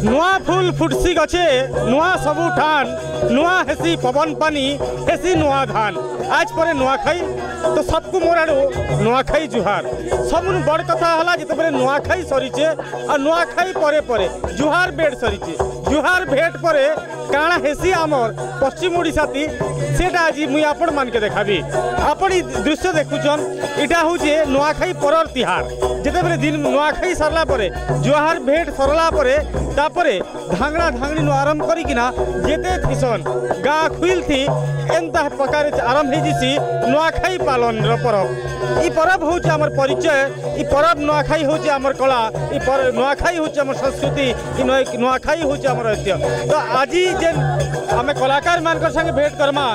नुआ फूल फुटसी गछे नुआ सबू ठान नुआ हेसी पवन पानी हेसी नुआ धान आज पर नुआखाई तो सबको मोर आड़ू नुआखाई जुहार सब बड़ कथा है जिते नुआखाई सरीचे और नुआखाई परे परे जुहार बेट सरीचे जुहार भेट परे काଣା हेसी आमर पश्चिम ओडिशा ती सेटा आज मुई आपण मान के देखाबी आपण दृश्य देखुछन इटा होचे नुआखाई परर तिहार जेते बेले दिन नुआखाई सरला परे जुहार भेट सरला परे तापरे धांगड़ा धांगड़ी नु आरंभ करी किना जेते थिसन गा खुइल थी एंता प्रकार आरंभ हे जिसी नुआखाई पालन रो परब ई परब होचे हमर परिचय ई परब नुआखाई होचे हमर कला ई नुआखाई होचे हमर संस्कृति ई नुआखाई होचे हमर ऐतिह्य तो आजी जेन आमे कलाकार मान संगे भेंट करमा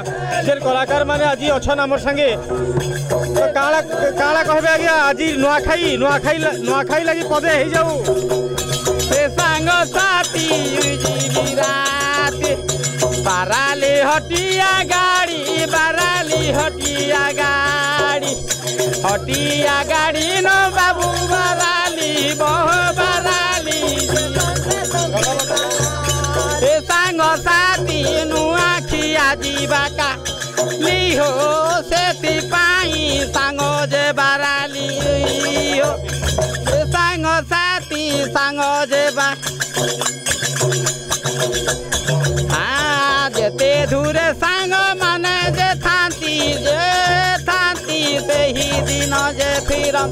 जेन कलाकार माने आजी अछन हमर संगे तो काला काला कहबे आज्ञा आजी नुआखाई नुआखाई नुआखाई लागि पदे हे जाऊ से संग साथी रात बाराली हटिया गाड़ी हटिया गाड़ी नो बाबू बाराली बह बाराली से संग साथी नुआ खिया जीवा का लिहो से पाई संग जे बाराली हो सांग साथी सांग जेबा जेते दूरे सांग माने जे थांती से ही दिन जे फिरम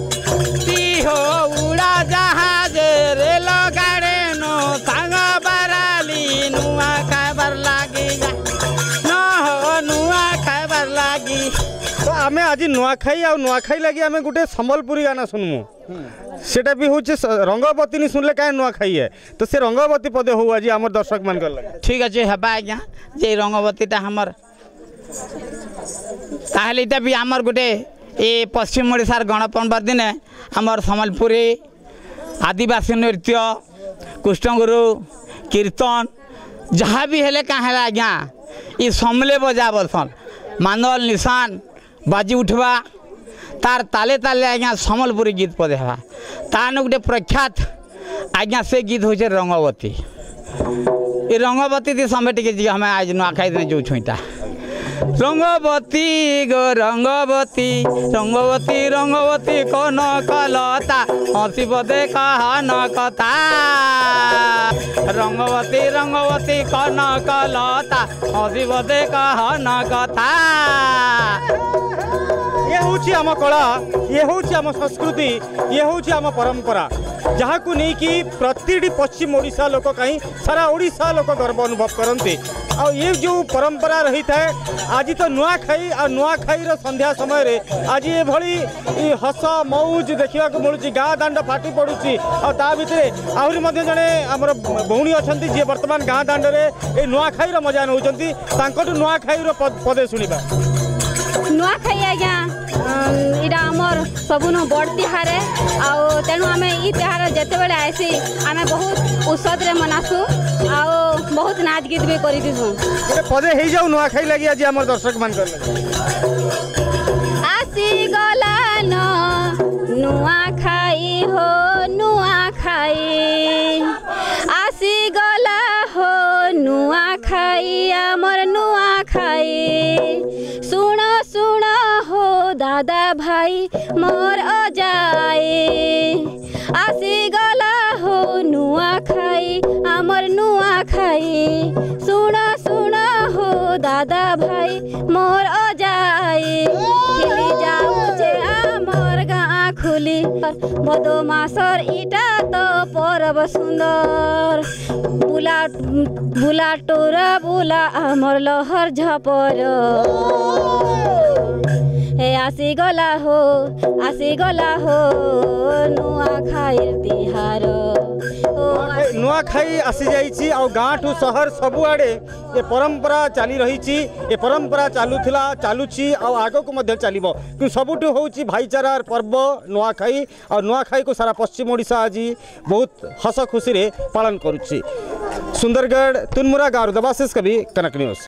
ती हो उड़ा जहाज रेल गाड़े नो सांग बराली नुआ खबर लागी न हो नुआ खबर लागी तो आमे आज नुआखाई आ नुआखाई लगी आमे गुटे संबलपुरी गाना सुनमु सेटा भी होचे रंगवती नहीं सुनले काहे नुआखाई है तो से रंगवती पदे हो आज हमर दर्शक मान कर ठीक अच्छे हेबा आज्ञा जे रंगवतीटा हमर ताहले इटा भी हमर गुटे ए पश्चिम ओडिशार गणपर्व दिन हमर संबलपुरी आदिवासी नृत्य कृष्णगुरु कीर्तन जहाँ भी हेले कहाँ आज्ञा ये समले बजा बसन मानल निशान बाजी उठवा तार ताले ताले आज्ञा संबलपुरी गीत पदे हवा तान गोटे प्रख्यात आज्ञा से गीत हो रंगवती ये रंगवती थी समय टिके जी हमें आज नुआखाई दिन जो छुईटा रंगवती गो रंगवती रंगवती रंगवती कौन कलता हसी पदे कहन कथा रंगवती रंगवती कौन कलता हसी पदे कहन कथा ये होची आम कला ये होची आम संस्कृति ये होची आम परंपरा जहाँ को नहीं कि प्रति पश्चिम ओडिशा लोक कहीं सारा ओडिशा लोक गर्व अनुभव करते आ ये जो परंपरा रही था आज तो नुआखाई आ नुआखाई संध्या समय रे आज ये भली हस मौज देखा मिलूँ गाँ दांड फाटी पड़ुची आ भितर आहरी जड़े आमर भौणी अच्छा जी बर्तमान गाँ दांड में नुआखाई मजा नौ नुआखाई पदे शुणा नुआखाई आज्ञा इटा आमर सबुनु बड़ तिहार आउ तेणु आम ई तिहार जिते बड़े आसी आम बहुत उत्सव रे मनासु आउ बहुत नाच गीत भी करूँ पदे हो जाऊ नुआखाई लगी आज आम दर्शक मान आसी गला न नुआखाई हो नुआखाई आसी गला हो नुआखाई आमर नुआखाई सुन सुन हो दादा भाई मोर अजाए आसी गला हो नुआखाई आमर नुआखाई सुन सुन हो दादा भाई मोर अजाए खिली जाऊचे आमर गाँ खुली बदो मासर इटा तो परब सुंदर बुला बुला टोरा बुला आमर लहर झपर हे आसी गला हो नुआखाई तिहार नुआखाई आसी जाइछि आ गाँ ठू शहर सबुआड़े ये परंपरा चली रही ये परंपरा चलुला चलुची आग को मध्य चलो कि सबुठ हूँ भाईचारार पर्व नुआखाई और नुआखाई को सारा पश्चिम ओडिशा आज बहुत हस खुशी पालन करुच्ची। सुंदरगढ़ तुनमुरा गाँव देवाशीष कवि कनक न्यूज।